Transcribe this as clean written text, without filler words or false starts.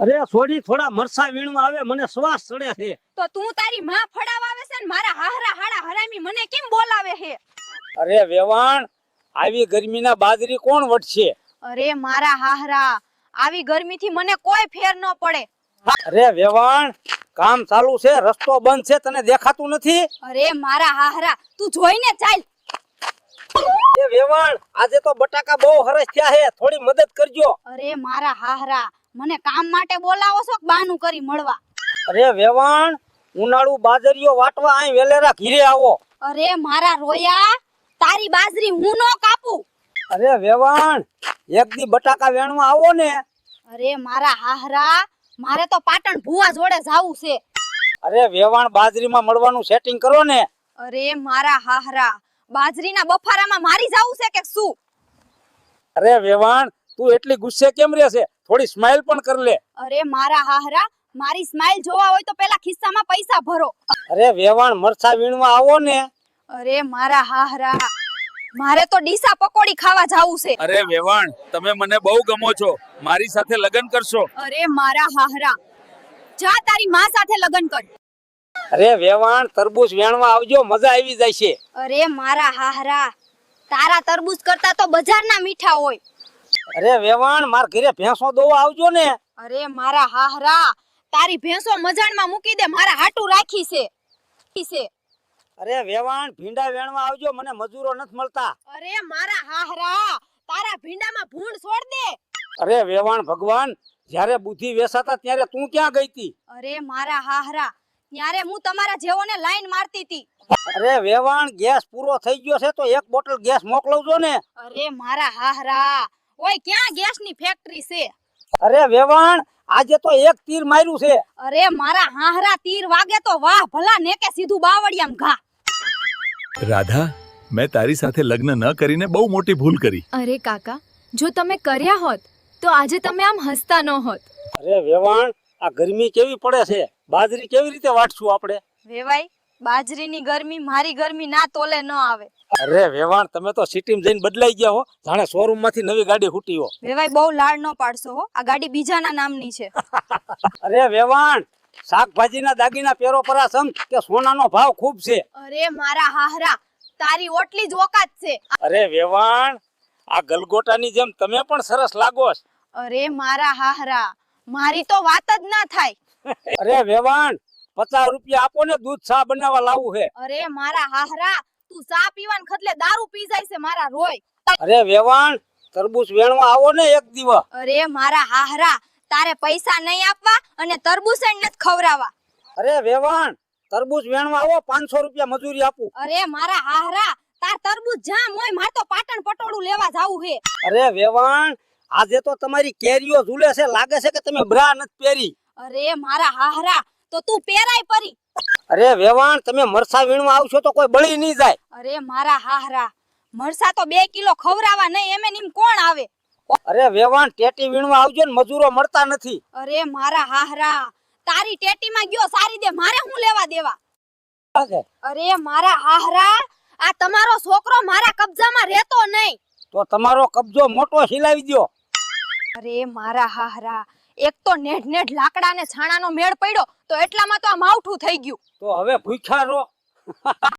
અરે સોડી થોડા મરસા વીણવા આવે, મને શ્વાસ ચડે છે. તો તું તારી માં ફડાવા આવે છે ને મારા હાહરા હાડા હરામી મને કેમ બોલાવે છે? અરે વેવાણ, આવી ગરમીના બાજરી કોણ વટશે? અરે મારા હાહરા, આવી ગરમીથી મને કોઈ ફેર ન પડે. અરે વેવાણ, કામ ચાલુ છે, રસ્તો બંધ છે, તને દેખાતું નથી? અરે મારા હાહરા, તું જોઈને ચાલ. એ વેવાણ, આજે તો બટાકા બહુ હરસ થયા છે, થોડી મદદ કરજો. અરે મારા હાહરા, મને કામ માટે બોલાવો છો કે બાનું કરી મળવા? અરે વેવાણ, ઉનાળુ બાજરીઓ વાટવા અહીં વેલેરા ઘીરે આવો. અરે મારા રોયા, તારી બાજરી હું ન કાપું. અરે વેવાણ, એક દી બટાકા વેણવા આવો ને. અરે મારા હાહરા, મારે તો પાટણ ભુવા જોડે જાવું છે. અરે વેવાણ, બાજરીમાં મળવાનું સેટિંગ કરો ને. અરે મારા હાહરા, બાજરીના બફારામાં મારી જાવું છે કે શું? અરે વેવાણ, તું એટલી ગુસ્સે કેમ રહે છે? થોડી સ્માઈલ પણ કર લે. અરે મારા હાહરા, મારી સ્માઈલ જોવા હોય તો પેલા ખિસ્સામાં પૈસા ભરો. અરે વેવાણ, મરચા વીણવા આવો ને. અરે મારા હાહરા, મારે તો ડીસા પકોડી ખાવા જાવું છે. અરે વેવાણ, તમે મને બહુ ગમો છો, મારી સાથે લગ્ન કરશો? અરે મારા હાહરા, જા તારી માં સાથે લગ્ન કર. અરે વેવાણ, તરબૂચ વેણવા આવજો, મજા આવી જાય છે. અરે મારા હાહરા, તારા તરબૂચ કરતા તો બજારના મીઠા હોય. અરે વેવાણ, માર ઘરે ભેંસો દોવા આવજો ને. અરે મારા હાહરા, તારી ભેંસો મજાણમાં મૂકી દે, મારા હાટુ રાખી છે. અરે વેવાણ, ભીંડા વેણવા આવજો, મને મજૂરો નથી મળતા. અરે મારા હાહરા, તારા ભીંડામાં ભૂંડ છોડ દે. અરે વેવાણ ભગવાન, જ્યારે બુદ્ધિ વેસાતા ત્યારે તું ક્યાં ગઈ તી? અરે મારા હાહરા, ત્યારે હું તમારા જેવોને લાઈન મારતી હતી. અરે વેવાણ, ગેસ પૂરો થઈ ગયો છે તો એક બોટલ ગેસ મોકલવજો ને. અરે મારા હાહરા, ઓય ક્યાં ગેસની ફેક્ટરી છે? અરે વેવાણ, આજે તો એક તીર માર્યું છે. અરે મારા હાહરા, તીર વાગે તો વાહ ભલા ને કે સીધું બાવળિયામાં ઘા. રાધા, મેં તારી સાથે લગ્ન ન કરીને બહુ મોટી ભૂલ કરી. અરે કાકા, જો તમે કર્યા હોત તો આજે તમે આમ હસતા ન હોત. અરે વેવાણ, આ ગરમી કેવી પડે છે, બાજરી કેવી રીતે વાટશું આપણે? વેવાઈ, બાજરીની ગરમી મારી ગરમી ના તોલે ન આવે. અરે વેવાણ, તમે તો સિટીમાં જઈને બદલાઈ ગયા હો, જાણે શોરૂમ માંથી નવી ગાડી ફૂટી હો. વેવાઈ બહુ લાડ ન પાડશો હો, આ ગાડી બીજાના નામની છે. અરે વેવાણ, શાકભાજીના દાગીના પેરો પરા સમ કે સોનાનો ભાવ ખૂબ છે. અરે મારા હાહરા, તારી ઓટલી જ ઓકાત છે. અરે વેવાણ, આ ગલગોટાની જેમ તમે પણ સરસ લાગો છો. અરે મારા હાહરા, મારી તો વાત જ ના થાય. અરે વેવાણ, 50 રૂપિયા આપો ને, દૂધ ચા બનાવવા લાવું છે. અરે મારા હાહરા, તું ચા પીવાન ખતલે દારૂ પી જાય છે મારા રોય. અરે વેવાણ, તરબૂચ વેણવા આવો ને એક દિવસ. અરે મારા હાહરા, તારે પૈસા નહીં આપવા અને તરબૂચ નથી ખવરાવા. અરે વેવાણ, તરબૂચ વેણવા આવો, 500 રૂપિયા મજૂરી આપું. અરે મારા હાહરા, તાર તરબૂચ જામ હોય, માર તો પાટણ પટોળું લેવા જાવું હે. અરે વેવાણ, આજે તો તમારી કેરીઓ ઝૂલે છે, લાગે છે કે તમે બ્રા નથી પહેરી. અરે મારા હાહરા, તો તું પેરાય પરી. અરે વેવાણ, તમે મરસા વીણવા આવશો તો કોઈ બળી નહીં જાય. અરે મારા હાહરા, મરસા તો 2 કિલો ખવરાવા નહીં, એમે નીમ કોણ આવે? અરે વેવાણ, ટેટી વીણવા આવજો ને, મજૂરો મળતા નથી. અરે મારા હાહરા, તારી ટેટીમાં ગયો સારી દે, મારે હું લેવા દેવા? અરે મારા હાહરા, આ તમારો છોકરો મારા કબજામાં રહેતો નહીં. તો તમારો કબજો મોટો સિલાવી દો. અરે મારા હાહરા, એક તો નેઢ લાકડા ને છાણાનો મેળ પડ્યો તો એટલામાં તો આ માવઠું થઈ ગયું. તો હવે ભૂખ્યા રહો.